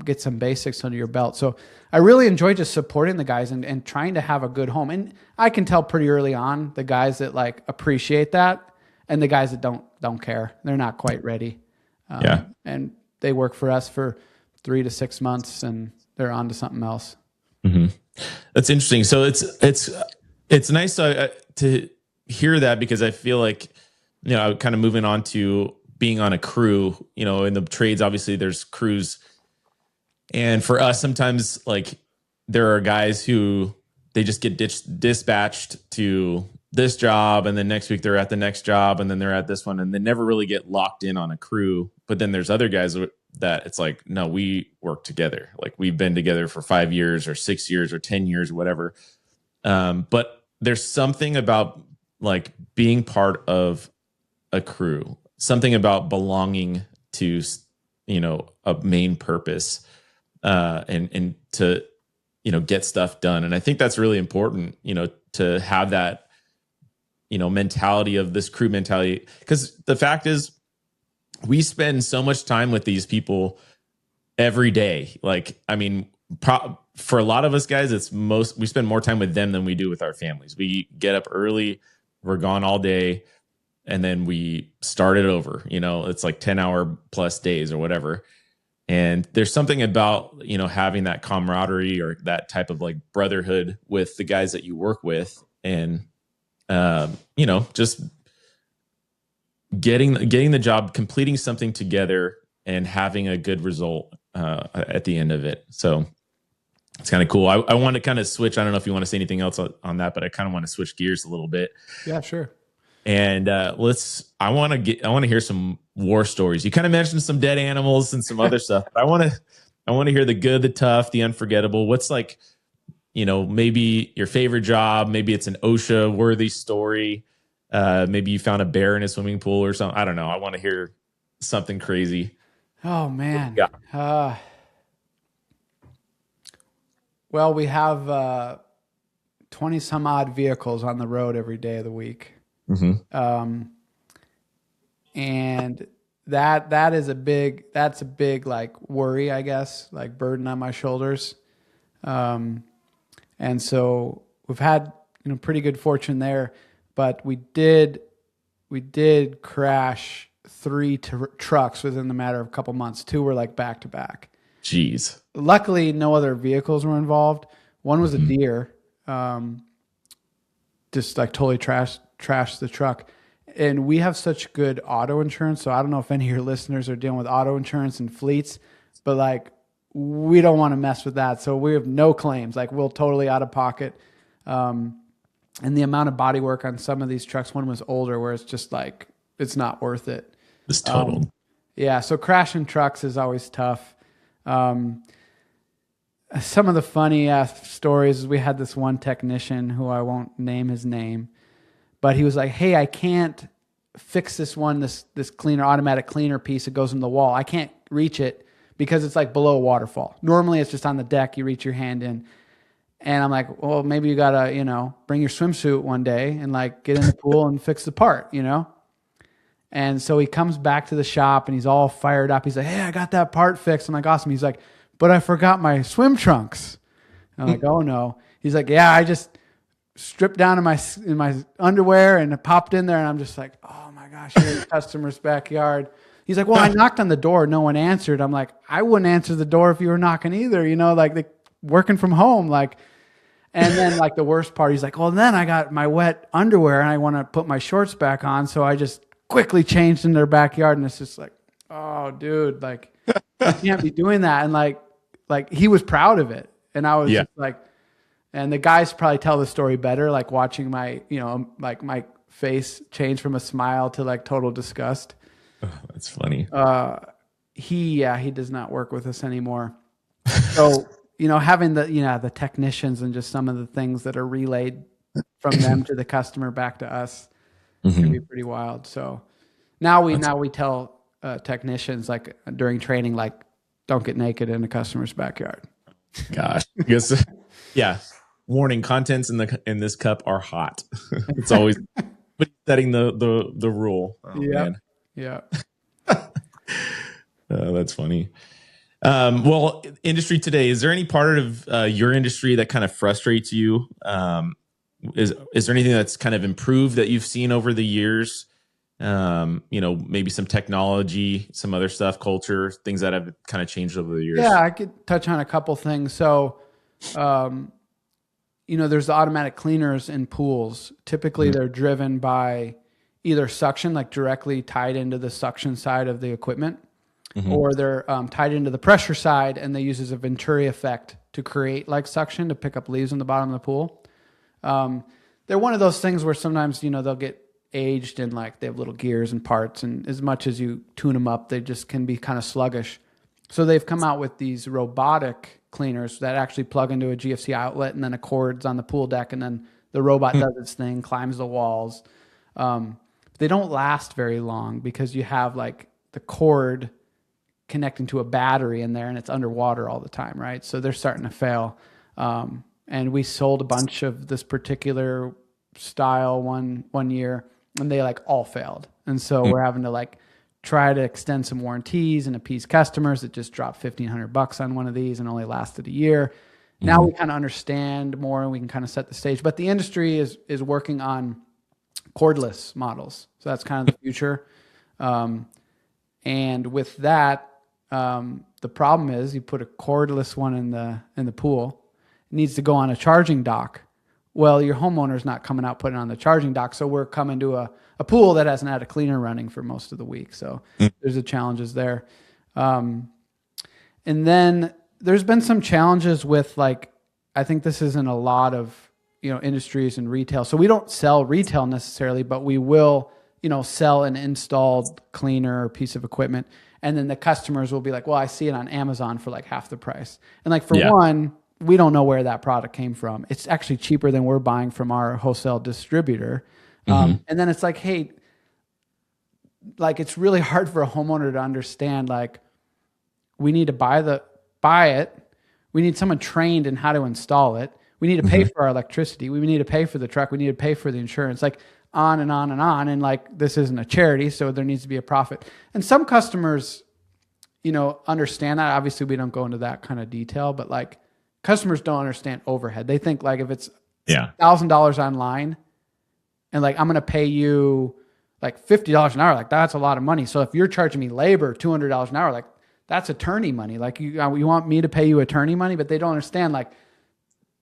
Speaker 2: get some basics under your belt. So I really enjoy just supporting the guys and trying to have a good home. And I can tell pretty early on the guys that like appreciate that and the guys that don't care. They're not quite ready. And they work for us for 3 to 6 months and they're on to something else.
Speaker 1: Mm-hmm. That's interesting. So it's nice to hear that because I feel like, kind of moving on to being on a crew, in the trades, obviously there's crews. And for us, sometimes like there are guys who they just get dispatched to this job, and then next week they're at the next job, and then they're at this one, and they never really get locked in on a crew. But then there's other guys that it's like, no, we work together. Like we've been together for 5 years or 6 years or 10 years or whatever. But there's something about like being part of a crew, something about belonging to, a main purpose, and to, get stuff done. And I think that's really important, to have that, mentality of this crew mentality. Because the fact is, we spend so much time with these people every day. Like, I mean, for a lot of us guys, we spend more time with them than we do with our families. We get up early, we're gone all day, and then we start it over. It's like 10-hour plus days or whatever. And there's something about, having that camaraderie or that type of like brotherhood with the guys that you work with, and, just getting the job, completing something together and having a good result at the end of it. So it's kind of cool. I want to kind of switch. I don't know if you want to say anything else on that, but I kind of want to switch gears a little bit.
Speaker 2: Yeah, sure.
Speaker 1: And I want to hear some war stories. You kind of mentioned some dead animals and some other stuff. But I want to hear the good, the tough, the unforgettable. What's like, maybe your favorite job, maybe it's an OSHA worthy story. Maybe you found a bear in a swimming pool or something. I don't know. I want to hear something crazy.
Speaker 2: Oh man.
Speaker 1: Yeah.
Speaker 2: Well, we have 20 some odd vehicles on the road every day of the week.
Speaker 1: Mm-hmm.
Speaker 2: And that's a big like worry, I guess, like burden on my shoulders. And so we've had, pretty good fortune there, but we did crash 3 trucks within the matter of a couple months. 2 were like back to back.
Speaker 1: Jeez.
Speaker 2: Luckily, no other vehicles were involved. One was a deer, just like totally trashed the truck. And we have such good auto insurance. So I don't know if any of your listeners are dealing with auto insurance and fleets, but like we don't want to mess with that. So we have no claims. Like we'll totally out of pocket. And the amount of body work on some of these trucks, one was older, where it's just like, it's not worth it.
Speaker 1: It's totaled.
Speaker 2: Yeah. So crashing trucks is always tough. Some of the funny stories is we had this one technician who I won't name his name, but he was like, hey, I can't fix this cleaner, automatic cleaner piece that goes in the wall. I can't reach it because it's like below a waterfall. Normally it's just on the deck. You reach your hand in. And I'm like, well, maybe you got to, bring your swimsuit one day and like get in the pool and fix the part, And so he comes back to the shop and he's all fired up. He's like, hey, I got that part fixed. I'm like, awesome. He's like, but I forgot my swim trunks. And I'm like, oh no. He's like, yeah, I just stripped down in my underwear and popped in there. And I'm just like, oh my gosh, you're in the customer's backyard. He's like, well, I knocked on the door. No one answered. I'm like, I wouldn't answer the door if you were knocking either, like they working from home. Like, and then like the worst part, he's like, well, then I got my wet underwear and I want to put my shorts back on. So I just quickly changed in their backyard. And it's just like, oh dude, like you can't be doing that. And like he was proud of it. And I was just like, and the guys probably tell the story better, like watching my, like my face change from a smile to like total disgust.
Speaker 1: Oh, that's funny.
Speaker 2: He does not work with us anymore. So, having the technicians and just some of the things that are relayed from them to the customer back to us can be pretty wild. So now we tell technicians like during training, like don't get naked in a customer's backyard.
Speaker 1: Gosh, I guess, yeah. Warning: contents in this cup are hot. It's always setting the rule. Oh, man.
Speaker 2: Yeah.
Speaker 1: That's funny. Well, industry today, is there any part of your industry that kind of frustrates you? Is there anything that's kind of improved that you've seen over the years? Maybe some technology, some other stuff, culture, things that have kind of changed over the years.
Speaker 2: Yeah, I could touch on a couple things. So, there's the automatic cleaners in pools. Typically, they're driven by either suction, like directly tied into the suction side of the equipment, or they're tied into the pressure side, and they use as a Venturi effect to create like suction to pick up leaves in the bottom of the pool. They're one of those things where sometimes, they'll get aged and like they have little gears and parts, and as much as you tune them up, they just can be kind of sluggish. So they've come out with these robotic cleaners that actually plug into a GFC outlet, and then a cord's on the pool deck, and then the robot does its thing, climbs the walls. They don't last very long because you have like the cord connecting to a battery in there, and it's underwater all the time, right? So they're starting to fail. And we sold a bunch of this particular style one year, and they like all failed. And so we're having to like try to extend some warranties and appease customers that just dropped $1,500 on one of these and only lasted a year. Now we kind of understand more, and we can kind of set the stage. But the industry is working on cordless models. So that's kind of the future. And with that, the problem is you put a cordless one in the pool, it needs to go on a charging dock. Well, your homeowner's not coming out putting it on the charging dock, so we're coming to a pool that hasn't had a cleaner running for most of the week. So there's the challenges there. And then there's been some challenges with like, I think this is in a lot of, industries and retail. So we don't sell retail necessarily, but we will, sell an installed cleaner or piece of equipment. And then the customers will be like, well, I see it on Amazon for like half the price. And like, for one, we don't know where that product came from. It's actually cheaper than we're buying from our wholesale distributor. And then it's like, hey, like it's really hard for a homeowner to understand, like, we need to buy it. We need someone trained in how to install it. We need to pay for our electricity. We need to pay for the truck. We need to pay for the insurance, like on and on and on. And like, this isn't a charity, so there needs to be a profit. And some customers, understand that. Obviously, we don't go into that kind of detail, but like customers don't understand overhead. They think like if it's $1,000 online and like, I'm going to pay you like $50 an hour, like that's a lot of money. So if you're charging me labor, $200 an hour, like that's attorney money. Like you want me to pay you attorney money, but they don't understand like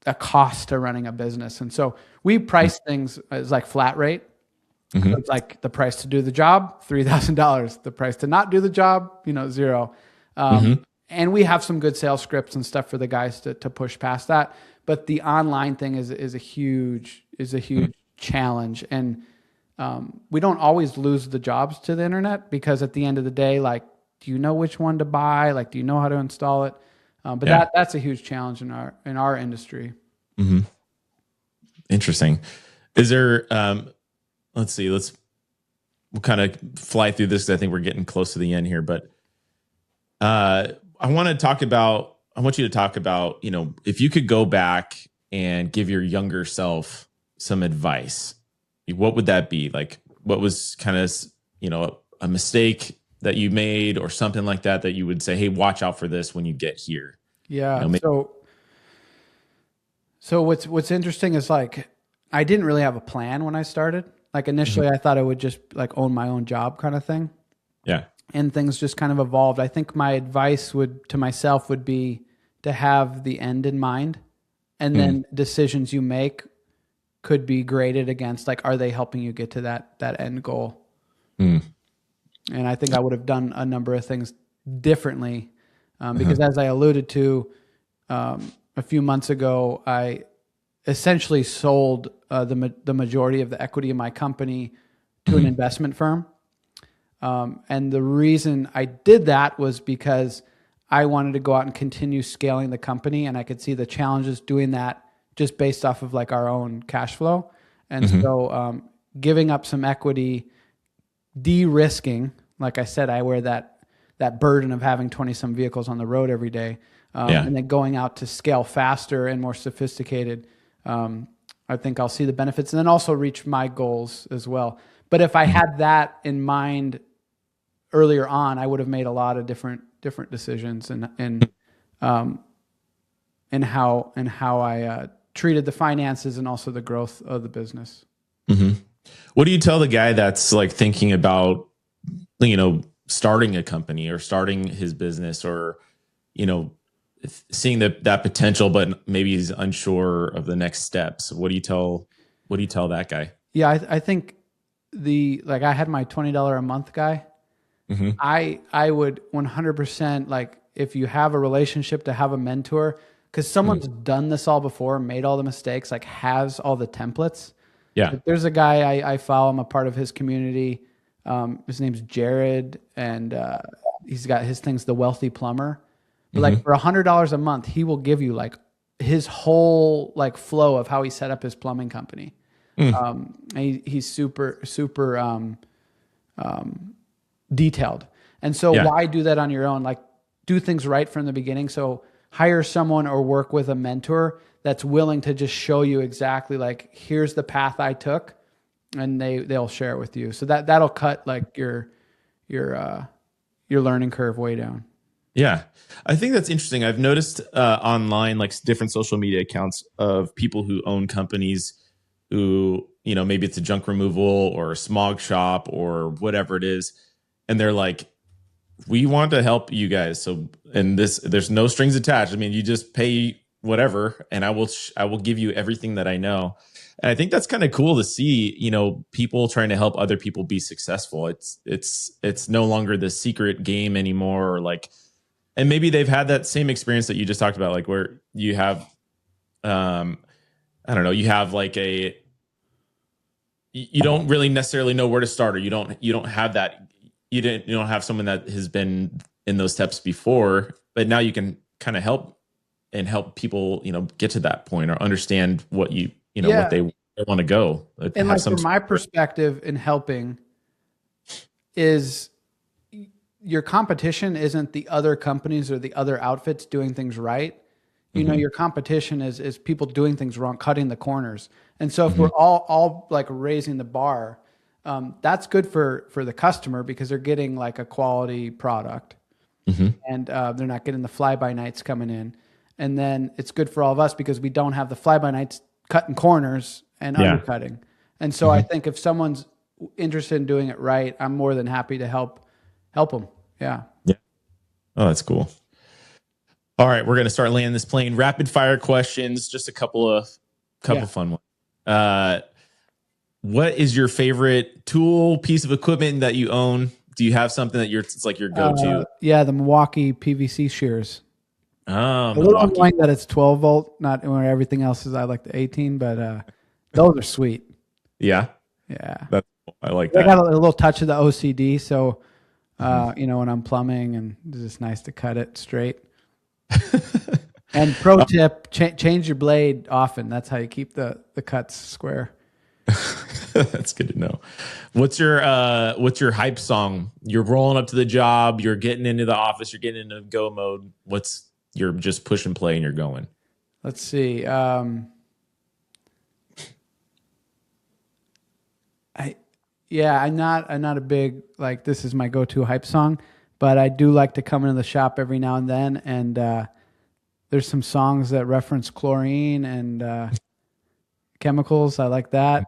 Speaker 2: a cost to running a business. And so we price things as like flat rate. So it's like the price to do the job, $3,000. The price to not do the job, $0. And we have some good sales scripts and stuff for the guys to push past that. But the online thing is a huge challenge. And we don't always lose the jobs to the internet, because at the end of the day, like, do you know which one to buy? Like, do you know how to install it? But that's a huge challenge in our industry.
Speaker 1: Interesting. Is there, let's see, we'll kind of fly through this, 'cause I think we're getting close to the end here, but I want you to talk about, if you could go back and give your younger self some advice, what would that be? Like, what was kind of, a mistake that you made or something like that you would say, hey, watch out for this when you get here?
Speaker 2: Yeah. So what's interesting is like, I didn't really have a plan when I started. Like initially I thought I would just like own my own job kind of thing.
Speaker 1: Yeah.
Speaker 2: And things just kind of evolved. I think my advice to myself would be to have the end in mind, and then decisions you make could be graded against, like, are they helping you get to that end goal? And I think I would have done a number of things differently, because as I alluded to a few months ago, I essentially sold the majority of the equity of my company to an investment firm. And the reason I did that was because I wanted to go out and continue scaling the company, and I could see the challenges doing that just based off of like our own cash flow. And so giving up some equity, de-risking, like I said, I wear that burden of having 20-some vehicles on the road every day, and then going out to scale faster and more sophisticated. I think I'll see the benefits, and then also reach my goals as well. But if I had that in mind earlier on, I would have made a lot of different decisions and how I treated the finances and also the growth of the business.
Speaker 1: What do you tell the guy that's like thinking about, starting a company or starting his business, or, seeing that potential, but maybe he's unsure of the next steps? What do you tell that guy?
Speaker 2: Yeah, I think I had my $20 a month guy.
Speaker 1: Hmm.
Speaker 2: I would 100%, like, if you have a relationship, to have a mentor, because someone's done this all before, made all the mistakes, like has all the templates.
Speaker 1: Yeah.
Speaker 2: Like, there's a guy I follow. I'm a part of his community. His name's Jared, and he's got his thing's The Wealthy Plumber. But like for $100 a month, he will give you like his whole like flow of how he set up his plumbing company. He's super detailed. And so why do that on your own? Like, do things right from the beginning. So hire someone or work with a mentor that's willing to just show you exactly, like, here's the path I took, and they'll share it with you. So that'll cut like your learning curve way down.
Speaker 1: Yeah. I think that's interesting. I've noticed online, like different social media accounts of people who own companies who, maybe it's a junk removal or a smog shop or whatever it is. And they're like, we want to help you guys. So, and there's no strings attached. I mean, you just pay whatever, and I will give you everything that I know. And I think that's kind of cool to see, people trying to help other people be successful. It's no longer the secret game anymore, or like, and maybe they've had that same experience that you just talked about, like where you have, I don't know, you have like you don't really necessarily know where to start, or you don't have that, you don't have someone that has been in those steps before, but now you can kind of help people, get to that point or understand what what they want to go.
Speaker 2: And like from my perspective in helping is, your competition isn't the other companies or the other outfits doing things right. Your competition is people doing things wrong, cutting the corners. And so if we're all like raising the bar, that's good for the customer because they're getting like a quality product, and they're not getting the fly-by-nights coming in. And then it's good for all of us because we don't have the fly-by-nights cutting corners and undercutting. And so I think if someone's interested in doing it right, I'm more than happy to help them. Yeah.
Speaker 1: Oh, that's cool. All right, we're going to start landing this plane. Rapid fire questions, just a couple fun ones. What is your favorite tool, piece of equipment that you own? Do you have something that it's like your go-to?
Speaker 2: The Milwaukee PVC shears.
Speaker 1: Oh,
Speaker 2: a little annoying that it's 12 volt, not where everything else is. I like the 18, but those are sweet.
Speaker 1: Yeah. I like that.
Speaker 2: I got a little touch of the OCD, so when I'm plumbing, and it's just nice to cut it straight. And pro tip, change your blade often. That's how you keep the cuts square.
Speaker 1: That's good to know. What's your hype song? You're rolling up to the job, you're getting into the office, you're getting into go mode. You're just push and play and you're going.
Speaker 2: Let's see. I'm not a big, like, this is my go-to hype song, but I do like to come into the shop every now and then, and there's some songs that reference chlorine and chemicals. I like that.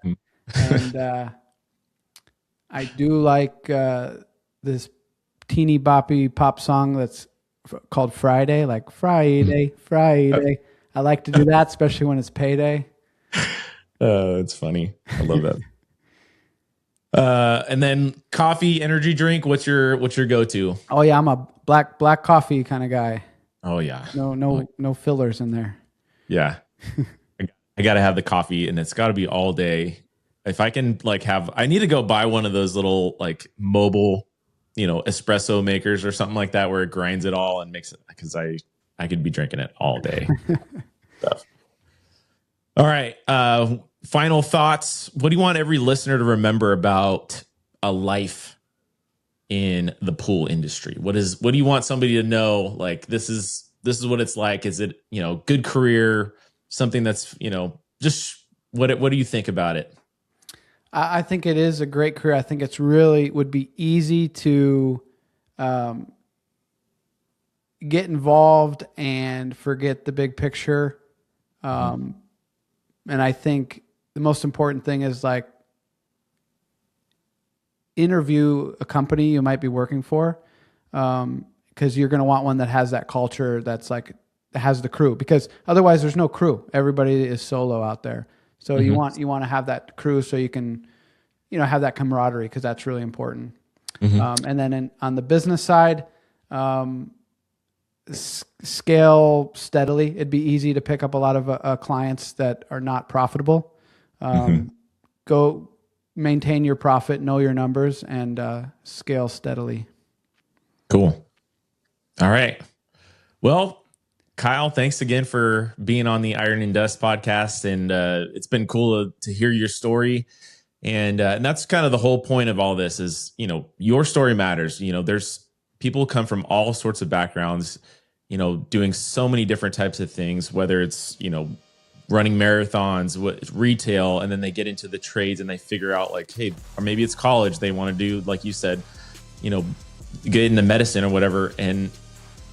Speaker 2: And I do like this teeny boppy pop song that's called Friday, like Friday. I like to do that, especially when it's payday.
Speaker 1: It's funny. I love that. And then coffee, energy drink. What's your go-to?
Speaker 2: Oh yeah, I'm a black coffee kind of guy.
Speaker 1: Oh yeah.
Speaker 2: No fillers in there.
Speaker 1: Yeah. I got to have the coffee, and it's got to be all day. If I can I need to go buy one of those little like mobile, espresso makers or something like that where it grinds it all and makes it, because I could be drinking it all day. Stuff. All right. Final thoughts. What do you want every listener to remember about a life in the pool industry? What do you want somebody to know? Like, this is what it's like. Is it, good career, something that's, just what do you think about it?
Speaker 2: I think it is a great career. I think it's really would be easy to get involved and forget the big picture. And I think the most important thing is like interview a company you might be working for, because you're going to want one that has that culture, that's like has the crew, because otherwise there's no crew. Everybody is solo out there. So you want to have that crew so you can, have that camaraderie, because that's really important. And then on the business side, scale steadily. It'd be easy to pick up a lot of clients that are not profitable. Go maintain your profit, know your numbers, and scale steadily.
Speaker 1: Cool. All right. Well, Kyle, thanks again for being on the Iron and Dust podcast. And it's been cool to hear your story. And that's kind of the whole point of all this is, your story matters. There's people come from all sorts of backgrounds, doing so many different types of things, whether it's, running marathons, retail, and then they get into the trades and they figure out like, hey, or maybe it's college. They want to do, like you said, get into medicine or whatever. And,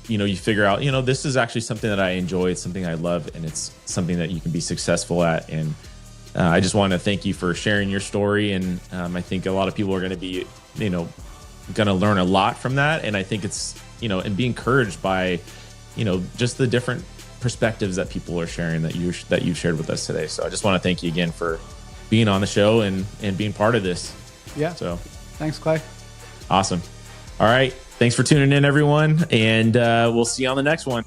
Speaker 1: you figure out, this is actually something that I enjoy. It's something I love, and it's something that you can be successful at. And I just want to thank you for sharing your story. And I think a lot of people are going to be, going to learn a lot from that. And I think it's, and be encouraged by, just the different perspectives that people are sharing that you've shared with us today. So I just want to thank you again for being on the show and being part of this.
Speaker 2: Yeah.
Speaker 1: So
Speaker 2: thanks, Clay.
Speaker 1: Awesome. All right. Thanks for tuning in, everyone. And we'll see you on the next one.